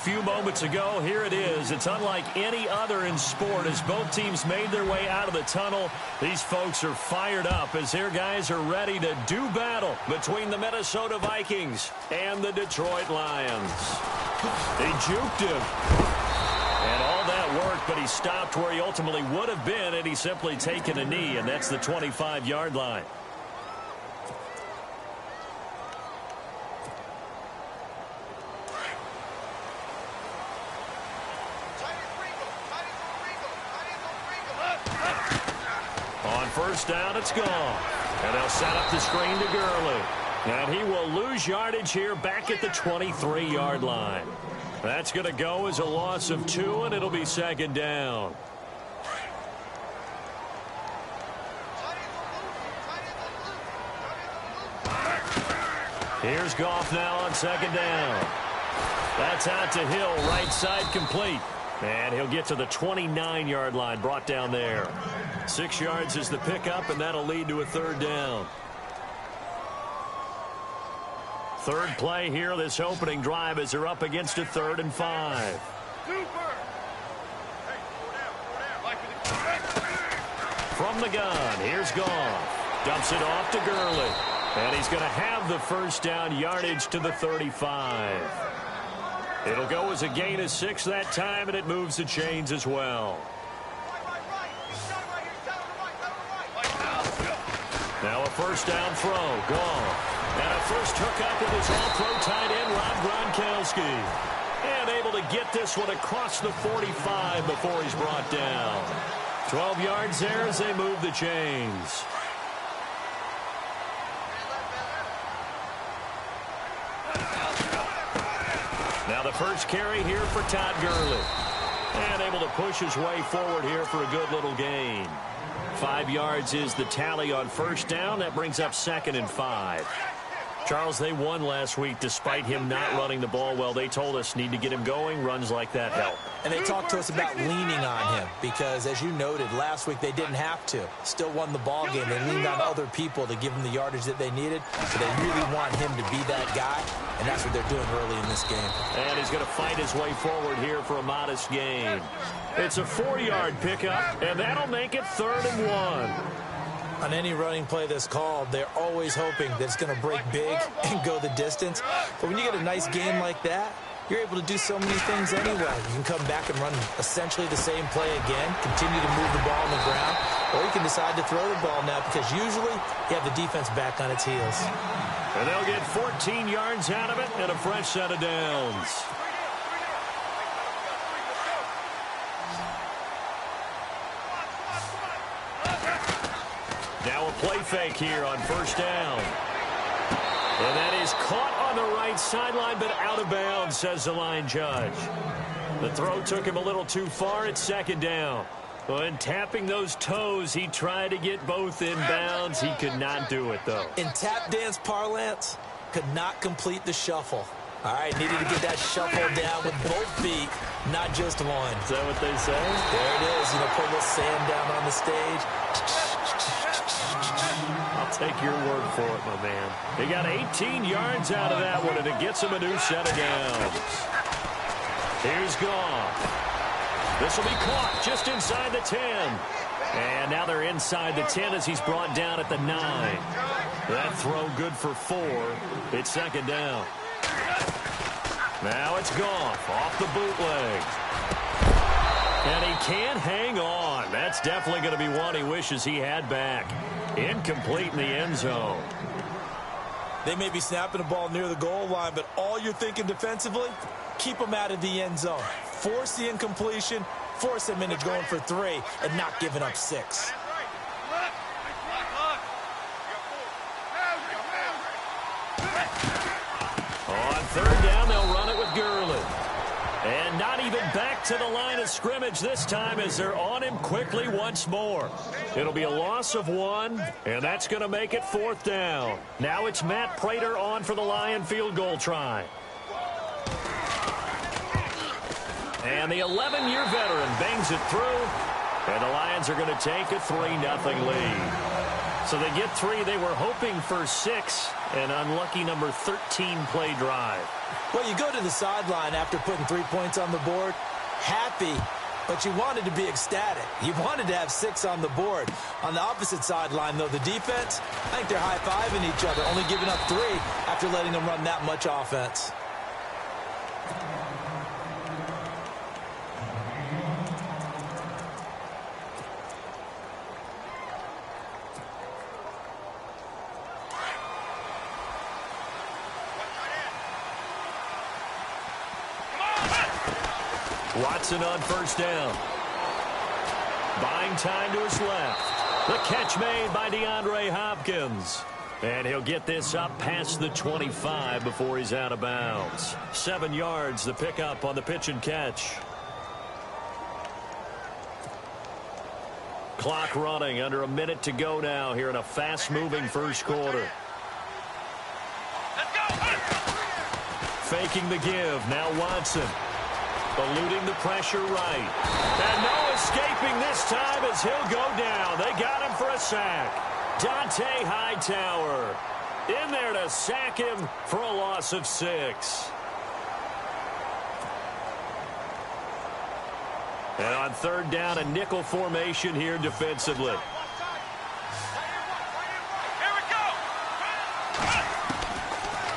few moments ago. Here it is. It's unlike any other in sport. As both teams made their way out of the tunnel, these folks are fired up as their guys are ready to do battle between the Minnesota Vikings and the Detroit Lions. They juked him. And all that worked, but he stopped where he ultimately would have been had he simply taken a knee, and that's the 25-yard line. On first down, it's gone. And they'll set up the screen to Gurley. And he will lose yardage here back at the 23-yard line. That's going to go as a loss of 2, and it'll be second down. Here's Goff now on second down. That's out to Hill, right side complete. And he'll get to the 29-yard line, brought down there. 6 yards is the pickup, and that'll lead to a third down. Third play here, this opening drive, as they're up against a 3rd and 5. From the gun, here's Goff. Dumps it off to Gurley. And he's going to have the first down, yardage to the 35. It'll go as a gain of 6 that time, and it moves the chains as well. Now a first down throw, Goff. And a first hookup with his all-pro tight end, Rob Gronkowski. And able to get this one across the 45 before he's brought down. 12 yards there as they move the chains. Now the first carry here for Todd Gurley. And able to push his way forward here for a good little gain. 5 yards is the tally on first down. That brings up 2nd and 5. Charles, they won last week despite him not running the ball well. They told us need to get him going. Runs like that help. And they talked to us about leaning on him because, as you noted, last week they didn't have to. Still won the ball game. They leaned on other people to give them the yardage that they needed. So they really want him to be that guy, and that's what they're doing early in this game. And he's going to fight his way forward here for a modest gain. It's a 4-yard pickup, and that'll make it 3rd and 1. On any running play that's called, they're always hoping that it's going to break big and go the distance. But when you get a nice game like that, you're able to do so many things anyway. You can come back and run essentially the same play again, continue to move the ball on the ground, or you can decide to throw the ball now because usually you have the defense back on its heels. And they'll get 14 yards out of it and a fresh set of downs. Now a play fake here on first down. And that is caught on the right sideline, but out of bounds, says the line judge. The throw took him a little too far. It's second down. And tapping those toes, he tried to get both in bounds. He could not do it, though. In tap dance parlance, could not complete the shuffle. All right, needed to get that shuffle down with both feet, not just one. Is that what they say? There it is. You know, put a little sand down on the stage. I'll take your word for it, my man. He got 18 yards out of that one, and it gets him a new set of downs. Here's Goff. This will be caught just inside the 10. And now they're inside the 10 as he's brought down at the 9. That throw good for 4. It's second down. Now it's Goff off the bootleg. And he can't hang on. That's definitely going to be one he wishes he had back. Incomplete in the end zone. They may be snapping the ball near the goal line, but all you're thinking defensively, keep them out of the end zone. Force the incompletion, force them into going for 3, and not giving up 6. On third down, they'll run it with Gurley. And not even back to the line of scrimmage this time as they're on him quickly once more. It'll be a loss of 1, and that's going to make it 4th down. Now it's Matt Prater on for the Lion field goal try. And the 11-year veteran bangs it through, and the Lions are going to take a 3-0 lead. So they get 3. They were hoping for 6, an unlucky number 13 play drive. Well, you go to the sideline after putting 3 points on the board, happy, but you wanted to be ecstatic. You wanted to have 6 on the board. On the opposite sideline, though, the defense, I think they're high-fiving each other, only giving up 3 after letting them run that much offense. Watson on first down. Buying time to his left. The catch made by DeAndre Hopkins. And he'll get this up past the 25 before he's out of bounds. 7 yards, the pickup on the pitch and catch. Clock running, under a minute to go now here in a fast-moving first quarter. Faking the give, now Watson. Eluding the pressure right. And no escaping this time as he'll go down. They got him for a sack. Dante Hightower in there to sack him for a loss of 6. And on third down, a nickel formation here defensively.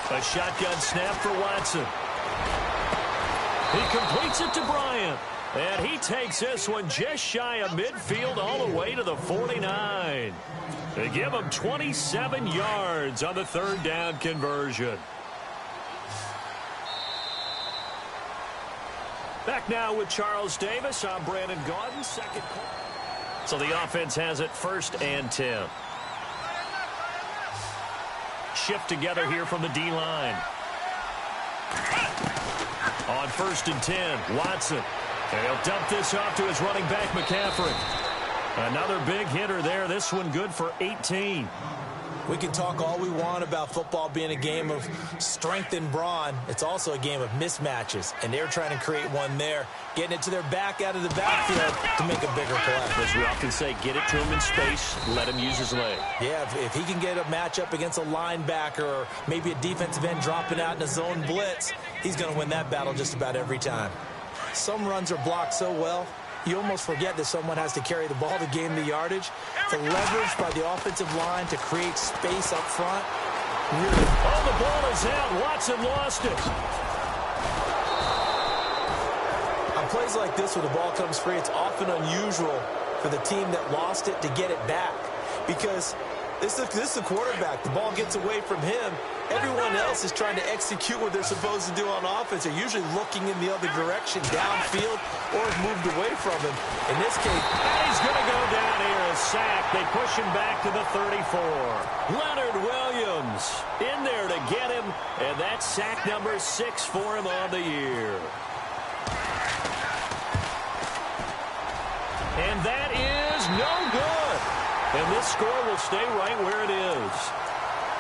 A shotgun snap for Watson. He completes it to Bryant. And he takes this one just shy of midfield all the way to the 49. They give him 27 yards on the third down conversion. Back now with Charles Davis. I'm Brandon Gaudin. Second quarter. So the offense has it 1st and 10. Shift together here from the D-line. On 1st and 10, Watson. And he'll dump this off to his running back, McCaffrey. Another big hitter there. This one good for 18. We can talk all we want about football being a game of strength and brawn. It's also a game of mismatches, and they're trying to create one there, getting it to their back out of the backfield to make a bigger play. As we often say, get it to him in space, let him use his leg. Yeah, if he can get a matchup against a linebacker or maybe a defensive end dropping out in a zone blitz, he's going to win that battle just about every time. Some runs are blocked so well, you almost forget that someone has to carry the ball to gain the yardage. The leverage by the offensive line to create space up front. Really. Oh, the ball is out. Watson lost it. On plays like this where the ball comes free, it's often unusual for the team that lost it to get it back. Because this is the quarterback. The ball gets away from him. Everyone else is trying to execute what they're supposed to do on offense. They're usually looking in the other direction, downfield, or have moved away from him. In this case, he's going to go down here, a sack. They push him back to the 34. Leonard Williams in there to get him, and that's sack number 6 for him on the year. And that is no good. And this score will stay right where it is.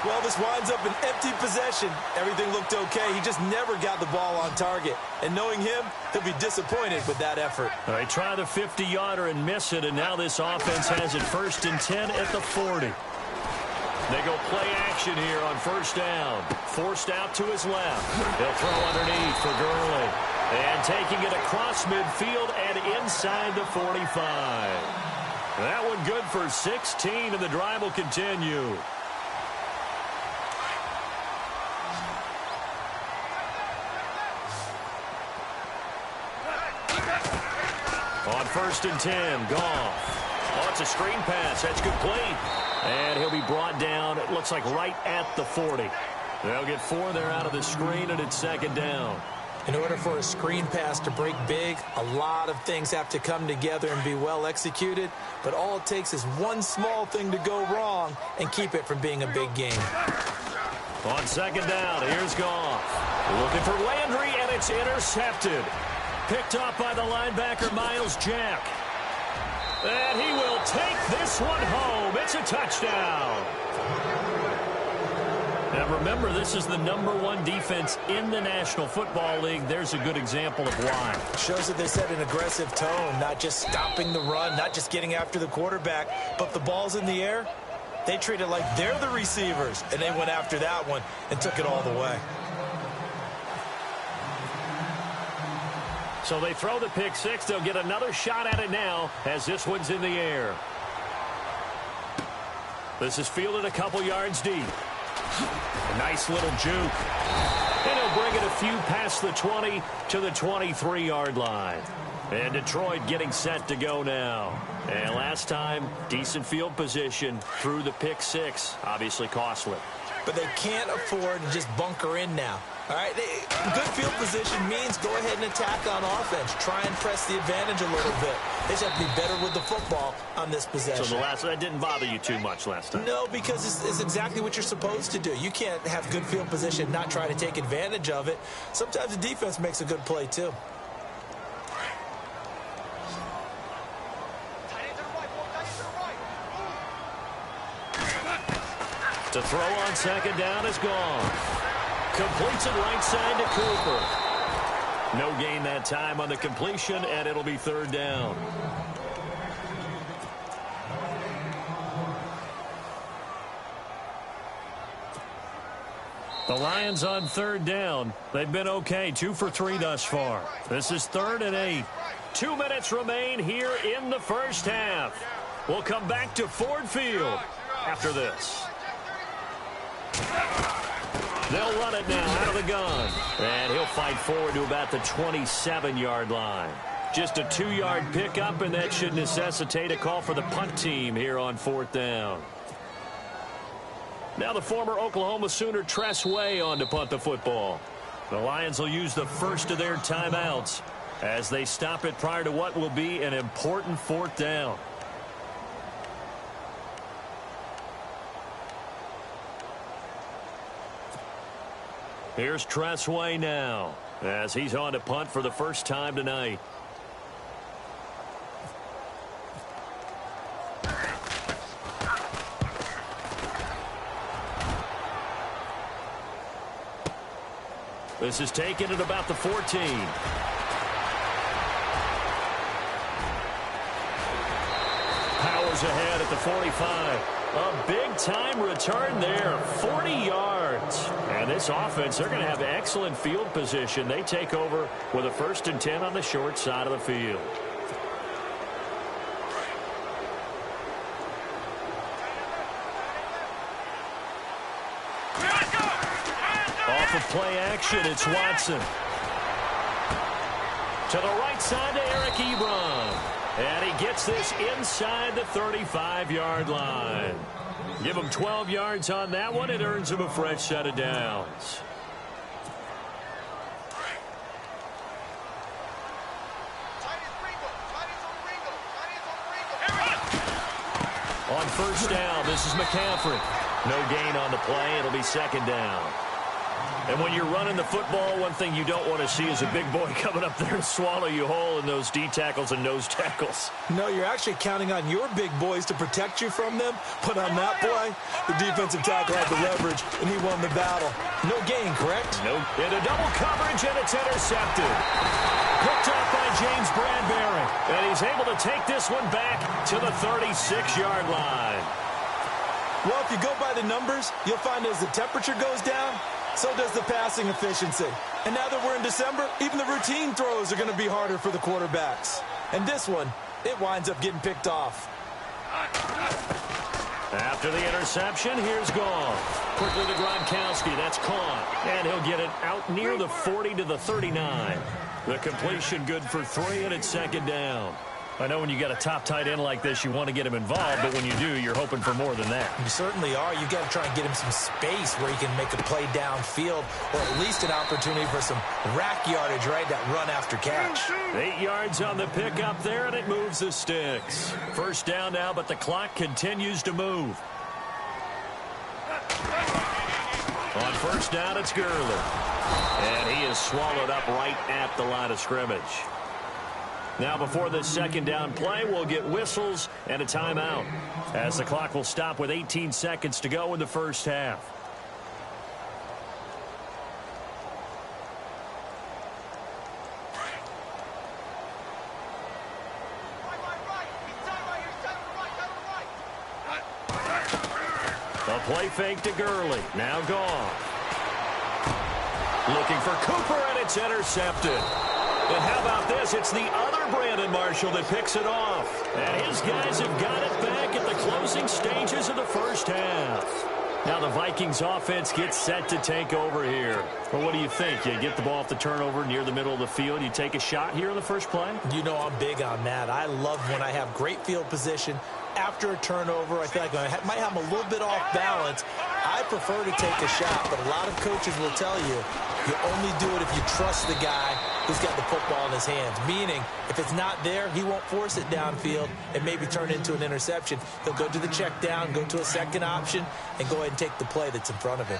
Well, this winds up an empty possession. Everything looked okay. He just never got the ball on target. And knowing him, he'll be disappointed with that effort. All right, try the 50-yarder and miss it, and now this offense has it 1st and 10 at the 40. They go play action here on 1st down. Forced out to his left. He'll throw underneath for Gurley. And taking it across midfield and inside the 45. That one good for 16, and the drive will continue. On 1st and 10, Goff. Oh, it's a screen pass. That's complete. And he'll be brought down, it looks like right at the 40. They'll get 4 there out of the screen, and it's 2nd down. In order for a screen pass to break big, a lot of things have to come together and be well executed. But all it takes is one small thing to go wrong and keep it from being a big game. On 2nd down, here's Goff. Looking for Landry, and it's intercepted. Picked off by the linebacker, Miles Jack. And he will take this one home. It's a touchdown. Now remember, this is the #1 defense in the National Football League. There's a good example of why. Shows that they set an aggressive tone, not just stopping the run, not just getting after the quarterback, but the ball's in the air. They treat it like they're the receivers, and they went after that one and took it all the way. So they throw the pick six. They'll get another shot at it now as this one's in the air. This is fielded a couple yards deep. A nice little juke. And he'll bring it a few past the 20 to the 23-yard line. And Detroit getting set to go now. And last time, decent field position through the pick six. Obviously costly. But they can't afford to just bunker in now. All right, good field position means go ahead and attack on offense. Try and press the advantage a little bit. They just have to be better with the football on this possession. So that didn't bother you too much last time? No, because it's exactly what you're supposed to do. You can't have good field position, not try to take advantage of it. Sometimes the defense makes a good play, too. To throw on second down is gone. Completes it right side to Cooper. No gain that time on the completion, and it'll be third down. The Lions on third down. They've been okay, 2 for 3 thus far. This is 3rd and 8. 2 minutes remain here in the first half. We'll come back to Ford Field after this. They'll run it now out of the gun. And he'll fight forward to about the 27-yard line. Just a 2-yard pickup, and that should necessitate a call for the punt team here on 4th down. Now the former Oklahoma Sooner Tress Way on to punt the football. The Lions will use the first of their timeouts as they stop it prior to what will be an important 4th down. Here's Tress Way now as he's on to punt for the first time tonight. This is taken at about the 14. Powers ahead at the 45. A big-time return there, 40 yards. And this offense, they're going to have excellent field position. They take over with a 1st and 10 on the short side of the field. Off of play action, it's Watson. To the right side to Eric Ebron. And he gets this inside the 35-yard line. Give him 12 yards on that one. It earns him a fresh set of downs. On first down, this is McCaffrey. No gain on the play. It'll be 2nd down. And when you're running the football, one thing you don't want to see is a big boy coming up there and swallow you whole in those D tackles and nose tackles. No, you're actually counting on your big boys to protect you from them. But on that play, the defensive tackle had the leverage, and he won the battle. No gain, correct? Nope. Into double coverage, and it's intercepted. Picked up by James Bradbury. And he's able to take this one back to the 36-yard line. Well, if you go by the numbers, you'll find as the temperature goes down, so does the passing efficiency. And now that we're in December, even the routine throws are going to be harder for the quarterbacks. And this one, it winds up getting picked off. After the interception, here's Goff. Quickly to Gronkowski. That's caught. And he'll get it out near the 40 to the 39. The completion good for 3, and it's 2nd down. I know when you got a top tight end like this, you want to get him involved, but when you do, you're hoping for more than that. You certainly are. You got to try and get him some space where he can make a play downfield, or at least an opportunity for some rack yardage, right? That run after catch. 8 yards on the pickup there, and it moves the sticks. First down now, but the clock continues to move. On first down, it's Gurley. And he is swallowed up right at the line of scrimmage. Now, before this 2nd down play, we'll get whistles and a timeout, as the clock will stop with 18 seconds to go in the first half. The play fake to Gurley. Now gone. Looking for Cooper, and it's intercepted. And how about this? as it's the other Brandon Marshall that picks it off. And his guys have got it back at the closing stages of the first half. Now the Vikings offense gets set to take over here. Well, what do you think? You get the ball off the turnover near the middle of the field. You take a shot here in the first play? You know I'm big on that. I love when I have great field position. After a turnover, I feel like I might have them a little bit off balance. I prefer to take a shot, but a lot of coaches will tell you, you only do it if you trust the guy who's got the football in his hands. Meaning, if it's not there, he won't force it downfield and maybe turn it into an interception. He'll go to the check down, go to a second option, and go ahead and take the play that's in front of him.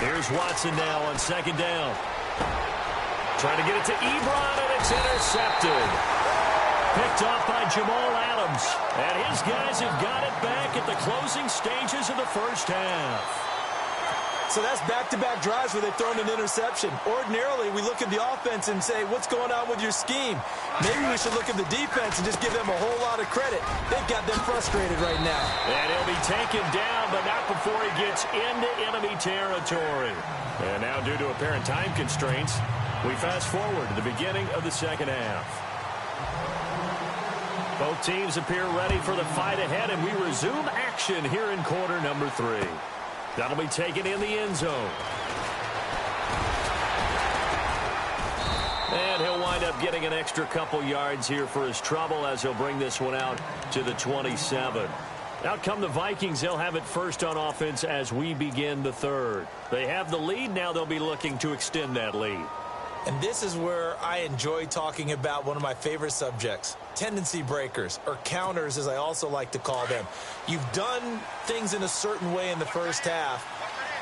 Here's Watson now on second down. Trying to get it to Ebron, and it's intercepted. Picked off by Jamal Adams. And his guys have got it back at the closing stages of the first half. So that's back-to-back drives where they've thrown an interception. Ordinarily, we look at the offense and say, what's going on with your scheme? Maybe we should look at the defense and just give them a whole lot of credit. They've got them frustrated right now. And he'll be taken down, but not before he gets into enemy territory. And now, due to apparent time constraints, we fast forward to the beginning of the second half. Both teams appear ready for the fight ahead, and we resume action here in quarter number 3. That'll be taken in the end zone. And he'll wind up getting an extra couple yards here for his trouble as he'll bring this one out to the 27. Out come the Vikings. They'll have it first on offense as we begin the third. They have the lead. Now they'll be looking to extend that lead. And this is where I enjoy talking about one of my favorite subjects, tendency breakers, or counters as I also like to call them. You've done things in a certain way in the first half,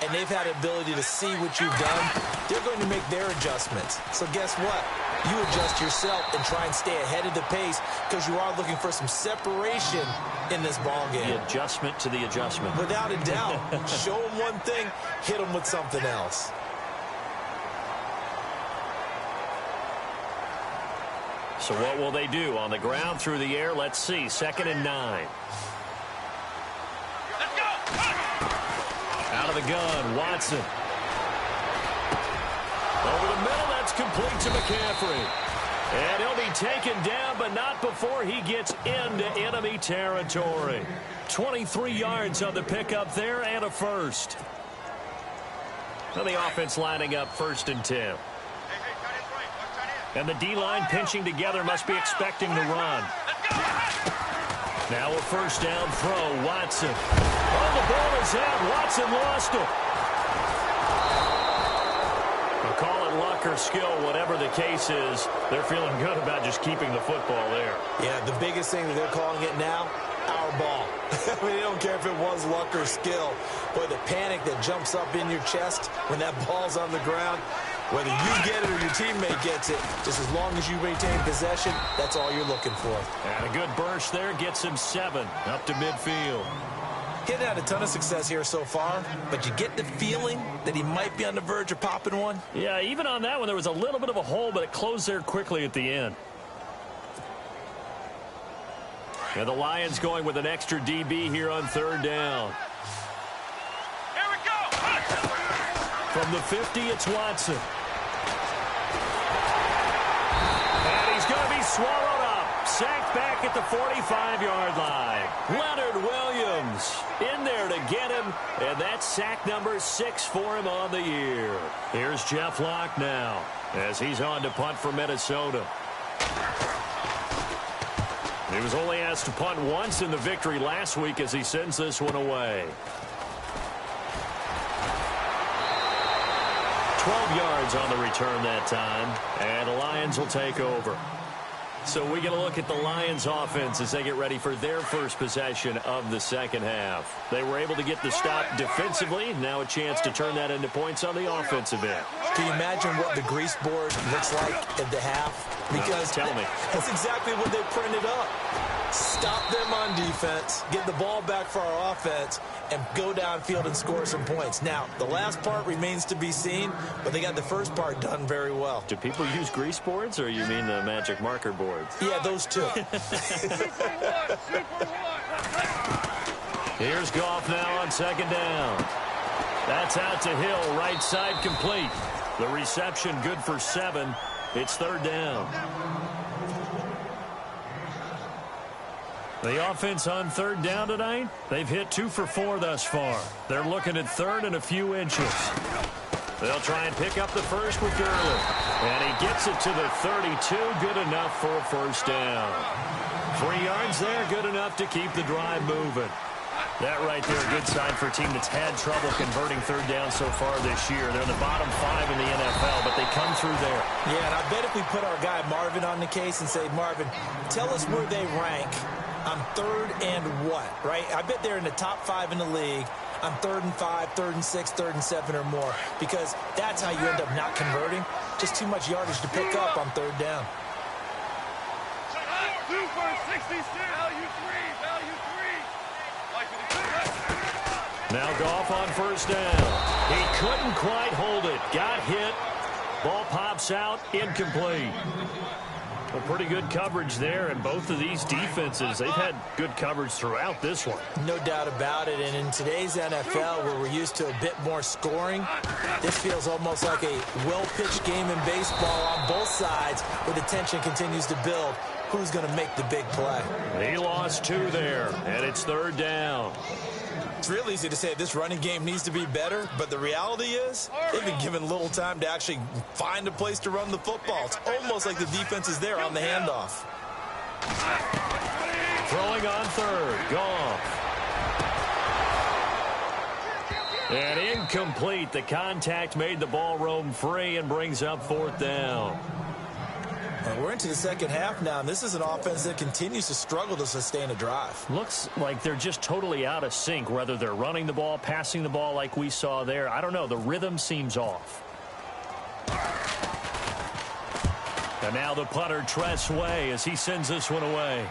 and they've had the ability to see what you've done. They're going to make their adjustments. So guess what? You adjust yourself and try and stay ahead of the pace because you are looking for some separation in this ball game. The adjustment to the adjustment. Without a doubt. Show them one thing, hit them with something else. So what will they do? On the ground, through the air, let's see. 2nd and 9. Let's go! Out of the gun, Watson. Over the middle, that's complete to McCaffrey. And he'll be taken down, but not before he gets into enemy territory. 23 yards on the pickup there and a first. And the offense lining up 1st and 10. And the D-line pinching together, must be expecting the run. Now a first down throw, Watson. Oh, the ball is out. Watson lost it. We'll call it luck or skill, whatever the case is. They're feeling good about just keeping the football there. Yeah, the biggest thing that they're calling it now, our ball. I mean, they don't care if it was luck or skill. Boy, the panic that jumps up in your chest when that ball's on the ground, whether you get it or your teammate gets it, just as long as you maintain possession, that's all you're looking for. And a good burst there gets him 7 up to midfield. He hasn't had a ton of success here so far, but you get the feeling that he might be on the verge of popping one. Yeah, even on that one, there was a little bit of a hole, but it closed there quickly at the end. And the Lions going with an extra DB here on 3rd down. Here we go! From the 50, it's Watson. And he's going to be swallowed up. Sacked back at the 45-yard line. Leonard Williams in there to get him. And that's sack number 6 for him on the year. Here's Jeff Locke now as he's on to punt for Minnesota. He was only asked to punt once in the victory last week as he sends this one away. 12 yards on the return that time, and the Lions will take over. So we get a look at the Lions offense as they get ready for their first possession of the second half. They were able to get the stop defensively. Now a chance to turn that into points on the offensive end. Can you imagine what the grease board looks like at the half? Because tell me. That's exactly what they printed up. Stop them on defense, get the ball back for our offense, and go downfield and score some points. Now, the last part remains to be seen, but they got the first part done very well. Do people use grease boards, or you mean the magic marker boards? Yeah, those two. Here's Goff now on 2nd down. That's out to Hill, right side complete. The reception good for 7. It's third down. The offense on third down tonight, they've hit 2 for 4 thus far. They're looking at third and a few inches. They'll try and pick up the first with Gurley. And he gets it to the 32, good enough for a first down. 3 yards there, good enough to keep the drive moving. That right there, a good sign for a team that's had trouble converting third down so far this year. They're in the bottom 5 in the NFL, but they come through there. Yeah, and I bet if we put our guy Marvin on the case and say, Marvin, tell us where they rank on third and what, right? I bet they're in the top 5 in the league on 3rd and 5, 3rd and 6, 3rd and 7 or more, because that's how you end up not converting. Just too much yardage to pick up on third down. 2 for 66. Value 3. Now Goff on first down. He couldn't quite hold it. Got hit. Ball pops out. Incomplete. Well, pretty good coverage there, and both of these defenses, they've had good coverage throughout this one. No doubt about it, and in today's NFL, where we're used to a bit more scoring, this feels almost like a well-pitched game in baseball on both sides, where the tension continues to build. Who's going to make the big play? He lost 2 there, and it's third down. It's real easy to say this running game needs to be better, but the reality is they've been given little time to actually find a place to run the football. It's almost like the defense is there on the handoff. Throwing on third. Goff. And incomplete. The contact made the ball roam free and brings up fourth down. We're into the second half now, and this is an offense that continues to struggle to sustain a drive. Looks like they're just totally out of sync, whether they're running the ball, passing the ball like we saw there. I don't know. The rhythm seems off. And now the punter, Tress Way, as he sends this one away.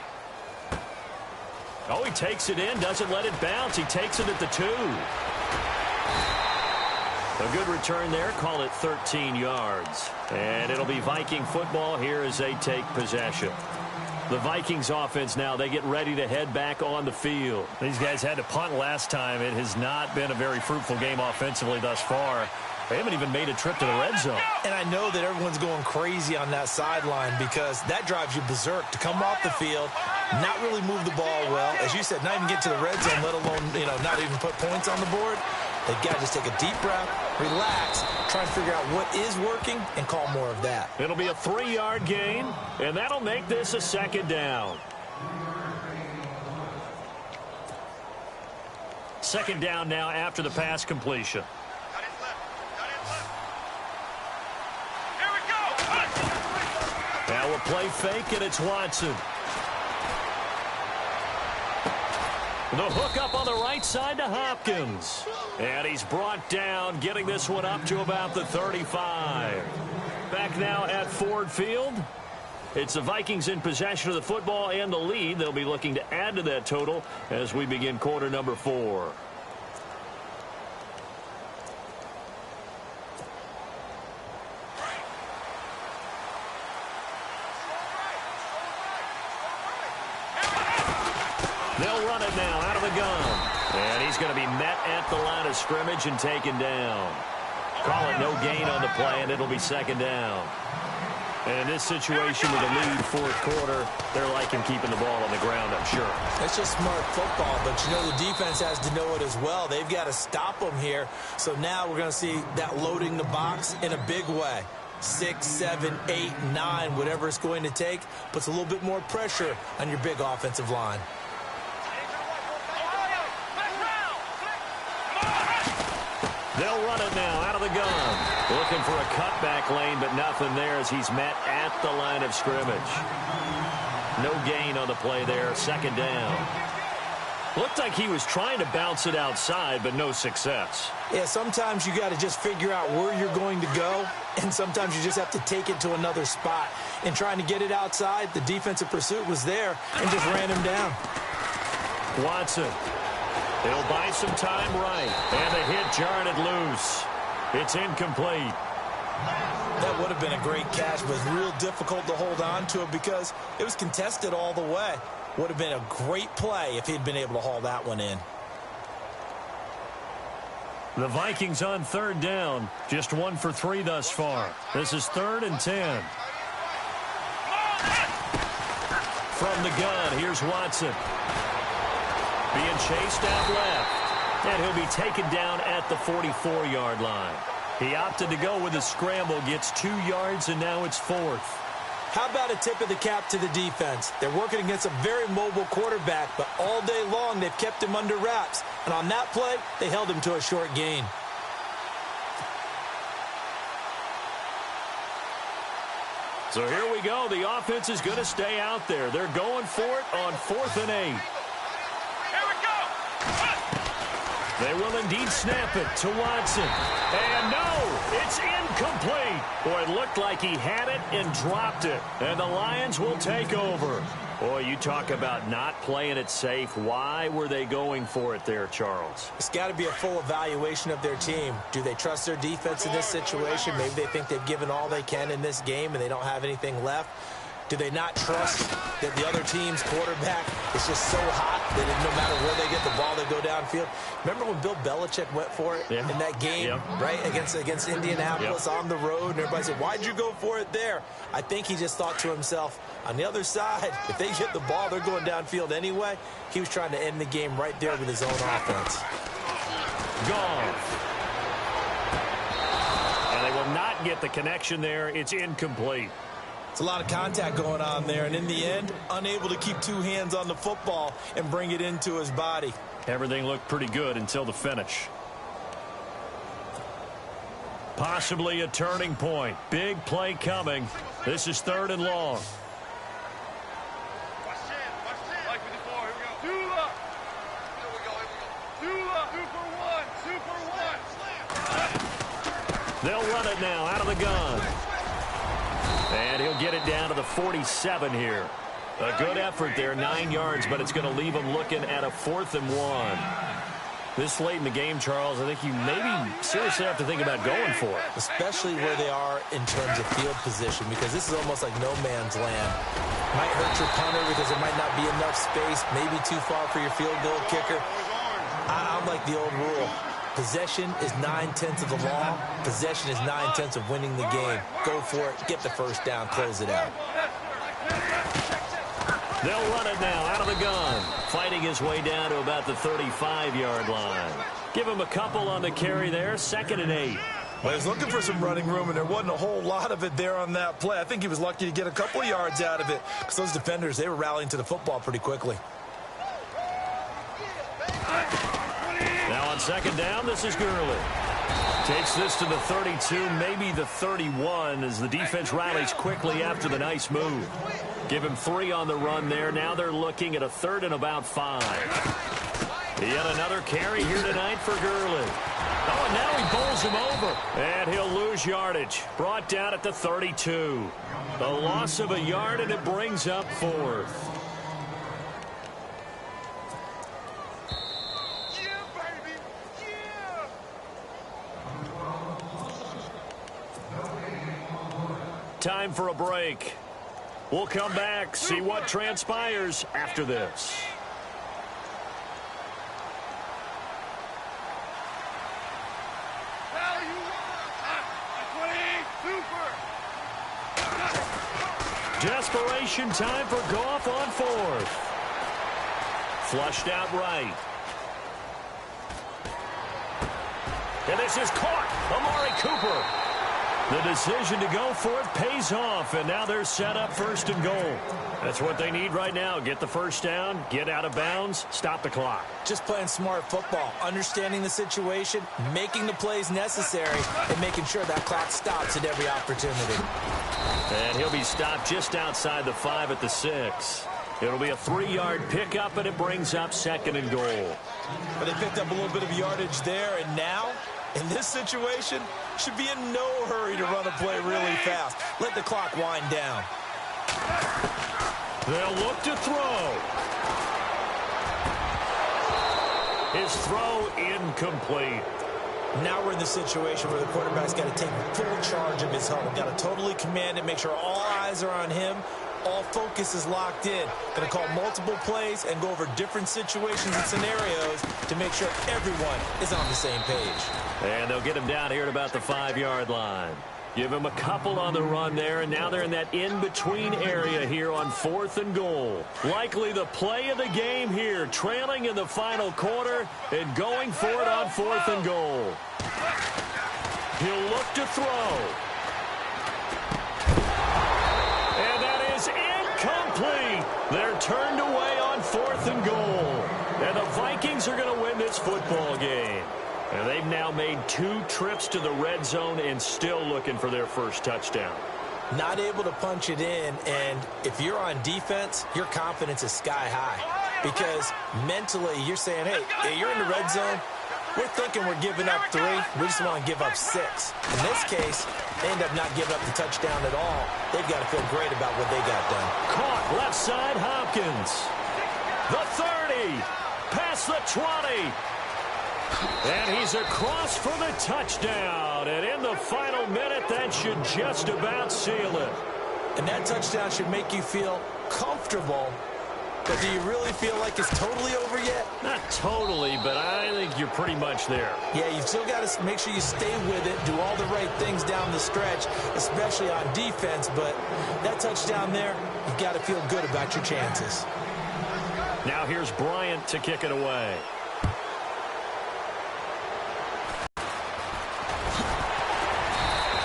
Oh, he takes it in, doesn't let it bounce. He takes it at the 2. A good return there. Call it 13 yards. And it'll be Viking football here as they take possession. The Vikings offense now, they get ready to head back on the field. These guys had to punt last time. It has not been a very fruitful game offensively thus far. They haven't even made a trip to the red zone. And I know that everyone's going crazy on that sideline because that drives you berserk to come off the field, not really move the ball well. As you said, not even get to the red zone, let alone, not even put points on the board. They've got to just take a deep breath, relax, try and figure out what is working, and call more of that. It'll be a 3-yard gain, and that'll make this a second down. Second down now after the pass completion. Here we go. Now a play fake, and it's Watson. The hook up on the right side to Hopkins. And he's brought down, getting this one up to about the 35. Back now at Ford Field. It's the Vikings in possession of the football and the lead. They'll be looking to add to that total as we begin quarter number 4. They'll run it now out of the gun. And he's going to be met at the line of scrimmage and taken down. Call it no gain on the play, and it'll be second down. And in this situation with a lead fourth quarter, they're liking keeping the ball on the ground, I'm sure. It's just smart football, but the defense has to know it as well. They've got to stop them here. So now we're going to see that loading the box in a big way. 6, 7, 8, 9, whatever it's going to take, puts a little bit more pressure on your big offensive line. They'll run it now out of the gun. Looking for a cutback lane, but nothing there as he's met at the line of scrimmage. No gain on the play there. Second down. Looked like he was trying to bounce it outside, but no success. Yeah, sometimes you got to just figure out where you're going to go, and sometimes you just have to take it to another spot. And trying to get it outside, the defensive pursuit was there and just ran him down. Watson. He'll buy some time right. And the hit jarred it loose. It's incomplete. That would have been a great catch, but real difficult to hold on to it because it was contested all the way. Would have been a great play if he'd been able to haul that one in. The Vikings on third down. Just 1 for 3 thus far. This is 3rd and 10. From the gun, here's Watson. Being chased out left. And he'll be taken down at the 44-yard line. He opted to go with a scramble, gets 2 yards, and now it's 4th. How about a tip of the cap to the defense? They're working against a very mobile quarterback, but all day long they've kept him under wraps. And on that play, they held him to a short gain. So here we go. The offense is going to stay out there. They're going for it on 4th and 8. Here we go. They will indeed snap it to Watson. And no, it's incomplete. Boy, it looked like he had it and dropped it. And the Lions will take over. Boy, you talk about not playing it safe. Why were they going for it there, Charles? It's got to be a full evaluation of their team. Do they trust their defense in this situation? Maybe they think they've given all they can in this game and they don't have anything left. Do they not trust that the other team's quarterback is just so hot that no matter where they get the ball, they go downfield? Remember when Bill Belichick went for it in that game, right, against Indianapolis on the road? And everybody said, why'd you go for it there? I think he just thought to himself, on the other side, if they get the ball, they're going downfield anyway. He was trying to end the game right there with his own offense. Gone. And they will not get the connection there. It's incomplete. It's a lot of contact going on there, and in the end, unable to keep 2 hands on the football and bring it into his body. Everything looked pretty good until the finish. Possibly a turning point. Big play coming. This is 3rd and long. Watch it. Like we did before. Here we go. Dula. Here we go. Dula. 2 for 1. 2 for 1. They'll run it now out of the gun. And he'll get it down to the 47 here. A good effort there, 9 yards, but it's going to leave him looking at a 4th and 1. This late in the game, Charles, I think you maybe seriously have to think about going for it. Especially where they are in terms of field position, because this is almost like no man's land. Might hurt your punter because there might not be enough space, maybe too far for your field goal kicker. I'm like the old rule. Possession is 9/10 of the law. Possession is 9/10 of winning the game. Go for it. Get the first down. Close it out. They'll run it now out of the gun. Fighting his way down to about the 35-yard line. Give him a couple on the carry there. 2nd and 8. Well, he was looking for some running room, and there wasn't a whole lot of it there on that play. I think he was lucky to get a couple of yards out of it because those defenders, they were rallying to the football pretty quickly. Now on 2nd down, this is Gurley. Takes this to the 32, maybe the 31, as the defense rallies quickly after the nice move. Give him 3 on the run there. Now they're looking at a 3rd and about 5. Yet another carry here tonight for Gurley. Oh, and now he bowls him over. And he'll lose yardage. Brought down at the 32. The loss of a yard, and it brings up 4th. Time for a break. We'll come back, see what transpires after this. Desperation time for Goff on 4th. Flushed out right. And this is caught. Amari Cooper. The decision to go for it pays off, and now they're set up 1st and goal. That's what they need right now. Get the first down, get out of bounds, stop the clock. Just playing smart football, understanding the situation, making the plays necessary, and making sure that clock stops at every opportunity. And he'll be stopped just outside the 5 at the 6. It'll be a 3-yard pickup, and it brings up 2nd and goal. But they picked up a little bit of yardage there, and now, in this situation, should be in no hurry to run a play really fast. Let the clock wind down. They'll look to throw. His throw incomplete. Now we're in the situation where the quarterback's got to take full charge of his huddle. Got to totally command it, make sure all eyes are on him. All focus is locked in. Going to call multiple plays and go over different situations and scenarios to make sure everyone is on the same page. And they'll get him down here at about the 5-yard line. Give him a couple on the run there, and now they're in that in-between area here on 4th and goal. Likely the play of the game here, trailing in the final quarter and going for it on 4th and goal. He'll look to throw. And that is incomplete. They're turned away on 4th and goal. And the Vikings are going to win this football game. And they've now made 2 trips to the red zone and still looking for their first touchdown. Not able to punch it in, and if you're on defense, your confidence is sky high. Because mentally, you're saying, hey, you're in the red zone. We're thinking we're giving up 3. We just want to give up 6. In this case, they end up not giving up the touchdown at all. They've got to feel great about what they got done. Caught left side, Hopkins. The 30. Past the 20. And he's across for the touchdown. And in the final minute, that should just about seal it. And that touchdown should make you feel comfortable. But do you really feel like it's totally over yet? Not totally, but I think you're pretty much there. Yeah, you've still got to make sure you stay with it, do all the right things down the stretch, especially on defense. But that touchdown there, you've got to feel good about your chances. Now here's Bryant to kick it away.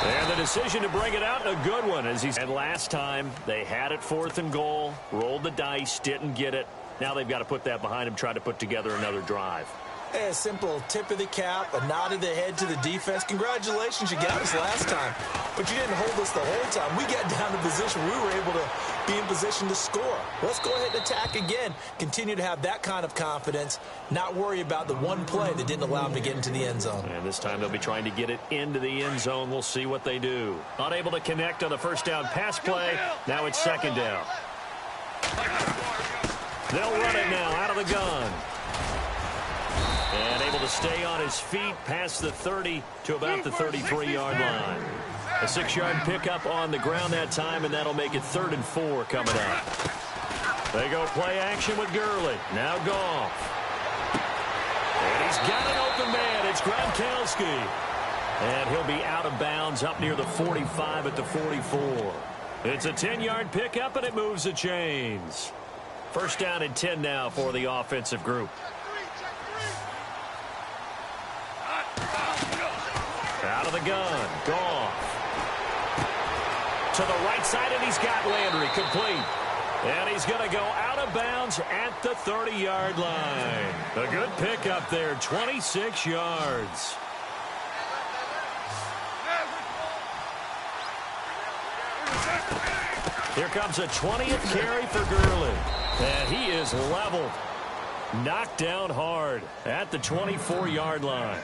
And the decision to bring it out, a good one. As he said last time, they had it 4th and goal, rolled the dice, didn't get it. Now they've got to put that behind them, try to put together another drive. Hey, a simple tip of the cap, a nod of the head to the defense. Congratulations, you got us last time. But you didn't hold us the whole time. We got down to position. We were able to be in position to score. Let's go ahead and attack again. Continue to have that kind of confidence, not worry about the one play that didn't allow them to get into the end zone. And this time they'll be trying to get it into the end zone. We'll see what they do. Unable to connect on the first down pass play. Now it's 2nd down. They'll run it now out of the gun. And able to stay on his feet past the 30 to about the 33-yard line. A 6-yard pickup on the ground that time, and that'll make it 3rd and 4 coming up. They go play action with Gurley. Now Goff. And he's got an open man. It's Gronkowski. And he'll be out of bounds up near the 45 at the 44. It's a 10-yard pickup, and it moves the chains. First down and 10 now for the offensive group. Out of the gun, Goff. To the right side, and he's got Landry complete. And he's going to go out of bounds at the 30-yard line. A good pickup there, 26 yards. Here comes a 20th carry for Gurley. And he is leveled. Knocked down hard at the 24-yard line.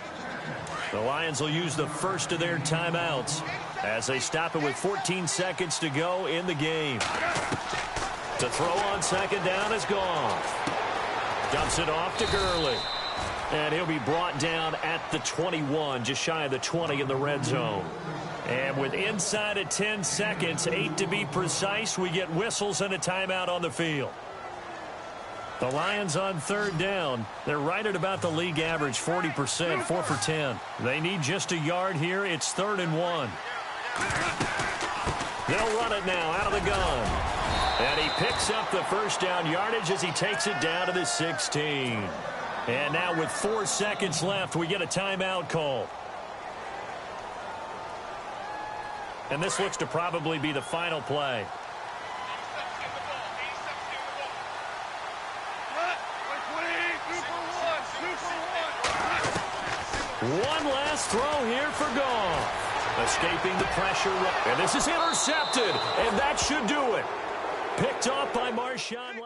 The Lions will use the first of their timeouts as they stop it with 14 seconds to go in the game. To throw on 2nd down is Goff. Dumps it off to Gurley. And he'll be brought down at the 21, just shy of the 20 in the red zone. And with inside of 10 seconds, 8 to be precise, we get whistles and a timeout on the field. The Lions on 3rd down. They're right at about the league average, 40%, 4 for 10. They need just a yard here. It's 3rd and 1. They'll run it now out of the gun. And he picks up the first down yardage as he takes it down to the 16. And now with 4 seconds left, we get a timeout call. And this looks to probably be the final play. One last throw here for Goff. Escaping the pressure. And this is intercepted. And that should do it. Picked off by Marshawn.